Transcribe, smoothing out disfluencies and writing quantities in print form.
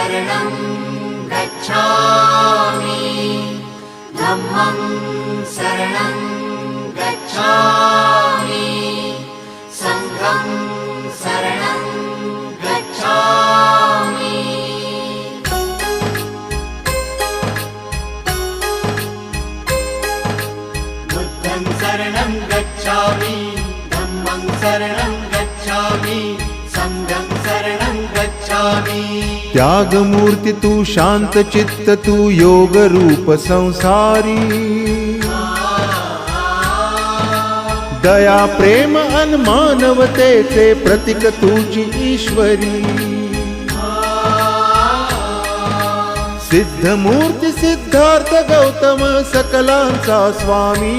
शरणं गच्छामि धम्मं शरणं गच्छामि संघं शरणं गच्छामि बुद्धं शरणं गच्छामि धम्मं शरणं गच्छामि संघं शरणं गच्छामि। त्यागमूर्ती तू शांत चित्त तू योग रूप संसारी दया प्रेम अन मानवतेचे प्रतीक तुझी ईश्वरी सिद्धमूर्ती सिद्धार्थ गौतम सकलांचा स्वामी